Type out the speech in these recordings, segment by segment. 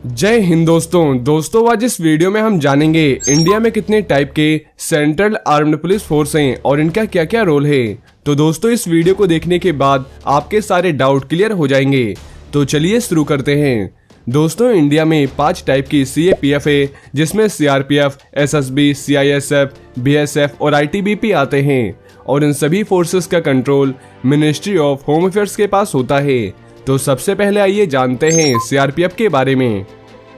जय हिंद दोस्तों आज इस वीडियो में हम जानेंगे इंडिया में कितने टाइप के सेंट्रल आर्म्ड पुलिस फोर्स हैं और इनका क्या क्या रोल है। तो दोस्तों इस वीडियो को देखने के बाद आपके सारे डाउट क्लियर हो जाएंगे। तो चलिए शुरू करते हैं। दोस्तों इंडिया में 5 टाइप की CAPF है, जिसमें CRPF, SSB, CISF, BSF और ITBP आते हैं और इन सभी फोर्सेस का control ministry of home affairs के पास होता है। तो सबसे पहले आइए जानते हैं CRPF के बारे में।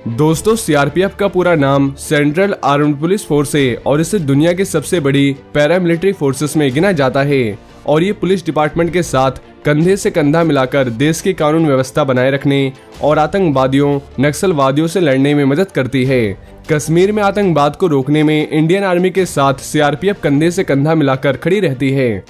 दोस्तों CRPF का पूरा नाम सेंट्रल आर्म्ड पुलिस फोर्स है और इसे दुनिया की सबसे बड़ी पैरामिलिट्री फोर्सेस में गिना जाता है और ये पुलिस डिपार्टमेंट के साथ कंधे से कंधा मिलाकर देश की कानून व्यवस्था बनाए रखने और आतंकवादियों नक्सलवादियों से लड़ने में मदद करती है। कश्मीर में आतंकवाद को रोकने में इंडियन आर्मी के साथ CRPF कंधे से कंधा मिलाकर खड़ी रहती है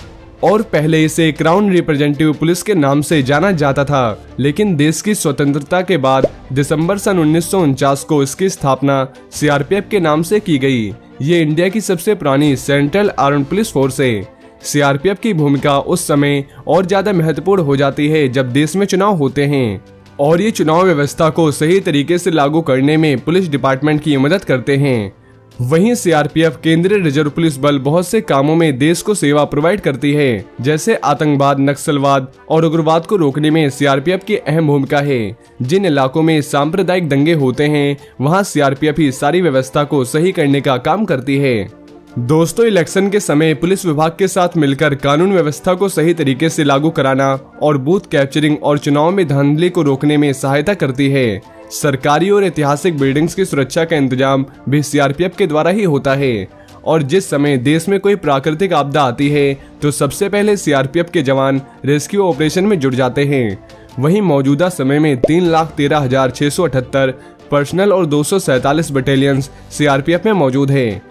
और पहले इसे क्राउन रिप्रेजेंटेटिव पुलिस के नाम से जाना जाता था, लेकिन देश की स्वतंत्रता के बाद दिसंबर सन 1949 को इसकी स्थापना CRPF के नाम से की गई। ये इंडिया की सबसे पुरानी सेंट्रल आर्म्ड पुलिस फोर्स है। CRPF की भूमिका उस समय और ज्यादा महत्वपूर्ण हो जाती है जब देश में चुनाव होते हैं और ये चुनाव व्यवस्था को सही तरीके से लागू करने में पुलिस डिपार्टमेंट की मदद करते हैं। वहीं CRPF केंद्रीय रिजर्व पुलिस बल बहुत से कामों में देश को सेवा प्रोवाइड करती है, जैसे आतंकवाद, नक्सलवाद और उग्रवाद को रोकने में CRPF की अहम भूमिका है। जिन इलाकों में सांप्रदायिक दंगे होते हैं वहां CRPF ही सारी व्यवस्था को सही करने का काम करती है। दोस्तों इलेक्शन के समय पुलिस विभाग के साथ मिलकर कानून व्यवस्था को सही तरीके से लागू कराना और बूथ कैप्चरिंग और चुनाव में धांधली को रोकने में सहायता करती है। सरकारी और ऐतिहासिक बिल्डिंग्स की सुरक्षा का इंतजाम भी CRPF के द्वारा ही होता है और जिस समय देश में कोई प्राकृतिक आपदा आती है तो सबसे पहले CRPF के जवान रेस्क्यू ऑपरेशन में जुट जाते हैं। वहीं मौजूदा समय में 3,13,678 पर्सनल और 247 बटालियंस CRPF में मौजूद है।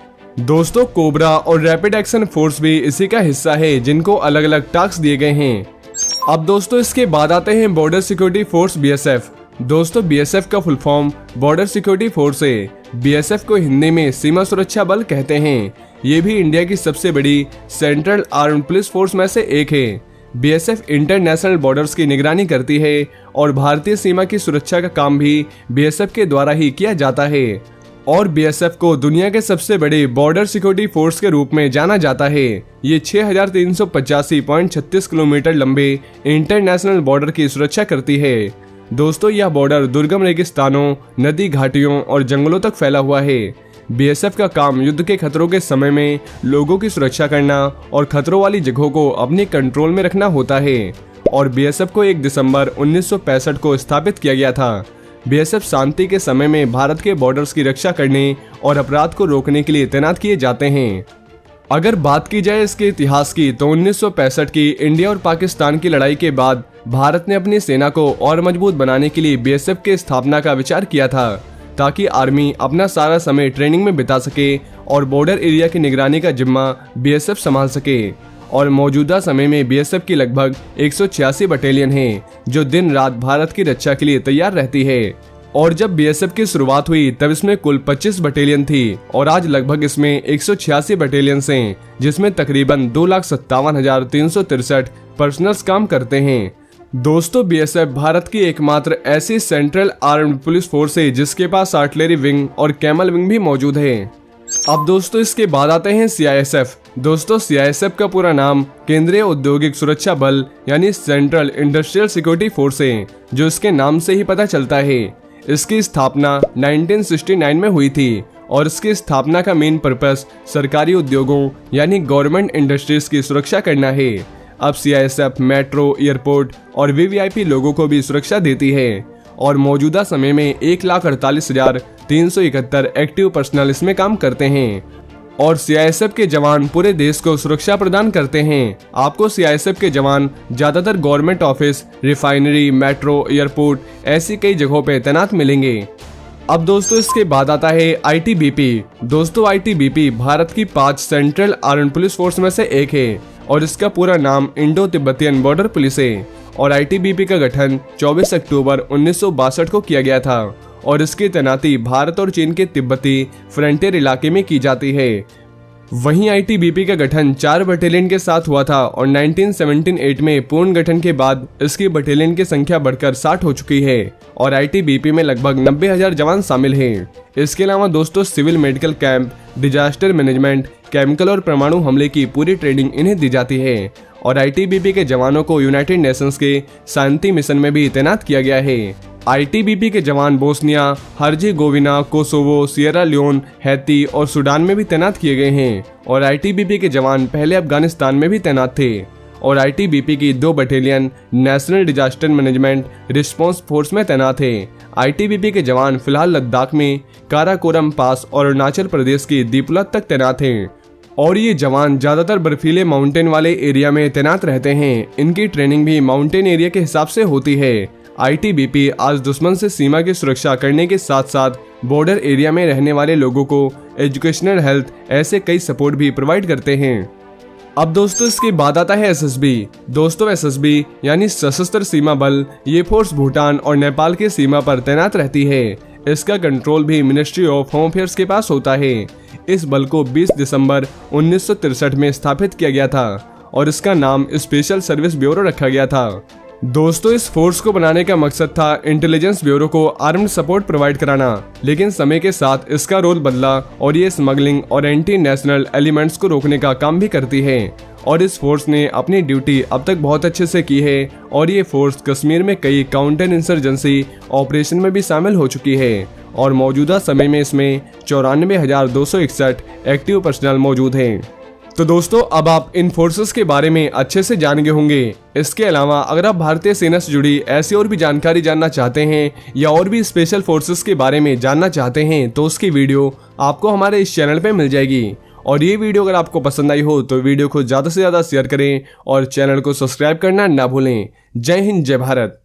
दोस्तों कोबरा और रैपिड एक्शन फोर्स भी इसी का हिस्सा है, जिनको अलग अलग टास्क दिए गए हैं। अब दोस्तों इसके बाद आते हैं बॉर्डर सिक्योरिटी फोर्स BSF। दोस्तों BSF का full form border security force है। BSF को हिंदी में सीमा सुरक्षा बल कहते हैं। ये भी इंडिया की सबसे बड़ी सेंट्रल आर्म्ड पुलिस फोर्स में से एक है। BSF इंटरनेशनल बॉर्डर्स की निगरानी करती है और भारतीय सीमा की सुरक्षा का काम भी BSF के द्वारा ही किया जाता है और BSF को दुनिया के सबसे बड़े बॉर्डर सिक्योरिटी फोर्स के रूप में जाना जाता है। ये 6,385.36 किलोमीटर लंबे इंटरनेशनल बॉर्डर की सुरक्षा करती है। दोस्तों यह बॉर्डर दुर्गम रेगिस्तानों, नदी घाटियों और जंगलों तक फैला हुआ है। BSF का काम युद्ध के खतरों के समय में लोगों की सुरक्षा करना और खतरों वाली जगहों को अपने कंट्रोल में रखना होता है और BSF को 1 दिसंबर 1965 को स्थापित किया गया था। BSF शांति के समय में भारत के बॉर्डर्स की रक्षा करने और अपराध को रोकने के लिए तैनात किए जाते हैं। अगर बात की जाए इसके इतिहास की तो 1965 की इंडिया और पाकिस्तान की लड़ाई के बाद भारत ने अपनी सेना को और मजबूत बनाने के लिए BSF की स्थापना का विचार किया था, ताकि आर्मी अपना सारा समय ट्रेनिंग में बिता सके और बॉर्डर एरिया की निगरानी का जिम्मा BSF संभाल सके। और मौजूदा समय में BSF की लगभग 186 बटालियन है, जो दिन रात भारत की रक्षा के लिए तैयार रहती है। और जब BSF की शुरुआत हुई तब इसमें कुल 25 बटालियन थी और आज लगभग इसमें 186 बटालियंस हैं, जिसमें तकरीबन 2,57,363 पर्सनल्स काम करते हैं। दोस्तों BSF भारत की एकमात्र ऐसी सेंट्रल आर्म्ड पुलिस फोर्स है जिसके पास आर्टिलरी विंग और कैमल विंग भी मौजूद है। अब दोस्तों इसके बाद आते हैं CISF। दोस्तों CISF का पूरा नाम केंद्रीय औद्योगिक सुरक्षा बल यानी सेंट्रल इंडस्ट्रियल सिक्योरिटी फोर्स है, जो इसके नाम से ही पता चलता है। इसकी स्थापना 1969 में हुई थी और इसकी स्थापना का मेन पर्पस सरकारी उद्योगों यानी गवर्नमेंट इंडस्ट्रीज की सुरक्षा करना है। अब CISF मेट्रो, एयरपोर्ट और VVIP लोगों को भी सुरक्षा देती है और मौजूदा समय में 1,48,371 एक्टिव पर्सनल इसमें काम करते हैं और CISF के जवान पूरे देश को सुरक्षा प्रदान करते हैं। आपको CISF के जवान ज्यादातर government office, refinery, metro, airport ऐसी कई जगहों पे तैनात मिलेंगे। अब दोस्तों इसके बाद आता है ITBP। दोस्तों ITBP भारत की 5 सेंट्रल आर्म्ड पुलिस फोर्स में से एक है और इसका पूरा नाम इंडो तिब्बतियन बॉर्डर पुलिस है और ITBP का गठन 24 अक्टूबर 1962 को किया गया था और इसकी तैनाती भारत और चीन के तिब्बती फ्रंटियर इलाके में की जाती है। वहीं आईटीबीपी का गठन 4 बटालियन के साथ हुआ था और 1978 में पूर्ण गठन के बाद इसकी बटालियन की संख्या बढ़कर 60 हो चुकी है और आईटीबीपी में लगभग 90,000 जवान शामिल हैं। इसके अलावा दोस्तों civil medical camp, disaster management, chemical और परमाणु हमले की पूरी ट्रेनिंग इन्हें दी जाती है और आईटीबीपी के जवानों को यूनाइटेड नेशंस के शांति मिशन में भी तैनात किया गया है। आईटीबीपी के जवान Bosnia, Herzegovina, Kosovo, Sierra Leone, Haiti और सूडान में भी तैनात किए गए हैं और आईटीबीपी के जवान पहले अफगानिस्तान में भी तैनात थे और आईटीबीपी की 2 battalion national disaster management response force में तैनात है। आईटीबीपी के जवान फिलहाल लद्दाख में काराकोरम पास और अरुणाचल प्रदेश की दीपलत तक तैनात हैं और ये जवान ज्यादातर बर्फीले माउंटेन वाले एरिया में तैनात रहते हैं। इनकी ट्रेनिंग भी माउंटेन एरिया के हिसाब से होती है। आईटीबीपी आज दुश्मन से सीमा की सुरक्षा करने के साथ साथ बॉर्डर एरिया में रहने वाले लोगों को एजुकेशनल, हेल्थ ऐसे कई सपोर्ट भी प्रोवाइड करते हैं। अब दोस्तों इसके बाद आता है एसएसबी। दोस्तों एसएसबी यानी सशस्त्र सीमा बल, ये फोर्स भूटान और नेपाल की सीमा पर तैनात रहती है। इसका कंट्रोल भी मिनिस्ट्री ऑफ होम अफेयर्स के पास होता है। इस बल को 20 दिसंबर 1963 में स्थापित किया गया था और इसका नाम स्पेशल सर्विस ब्यूरो रखा गया था। दोस्तों इस फोर्स को बनाने का मकसद था इंटेलिजेंस ब्यूरो को आर्म्ड सपोर्ट प्रोवाइड कराना, लेकिन समय के साथ इसका रोल बदला और ये स्मगलिंग और एंटी नेशनल एलिमेंट्स को रोकने का काम भी करती है और इस फोर्स ने अपनी ड्यूटी अब तक बहुत अच्छे से की है और ये फोर्स कश्मीर में कई काउंटर इंसर्जेंसी ऑपरेशन में भी शामिल हो चुकी है और मौजूदा समय में इसमें 94,261 एक्टिव पर्सनल मौजूद हैं। तो दोस्तों अब आप इन फोर्सेस के बारे में अच्छे से जान गए होंगे। इसके अलावा अगर आप भारतीय सेना से जुड़ी ऐसी और भी जानकारी जानना चाहते हैं या और भी स्पेशल फोर्सेस के बारे में जानना चाहते हैं तो उसकी वीडियो आपको हमारे इस चैनल पे मिल जाएगी और ये वीडियो अगर आपको पसंद आई हो तो वीडियो को ज़्यादा से ज़्यादा शेयर करें और चैनल को सब्सक्राइब करना ना भूलें। जय हिंद, जय भारत।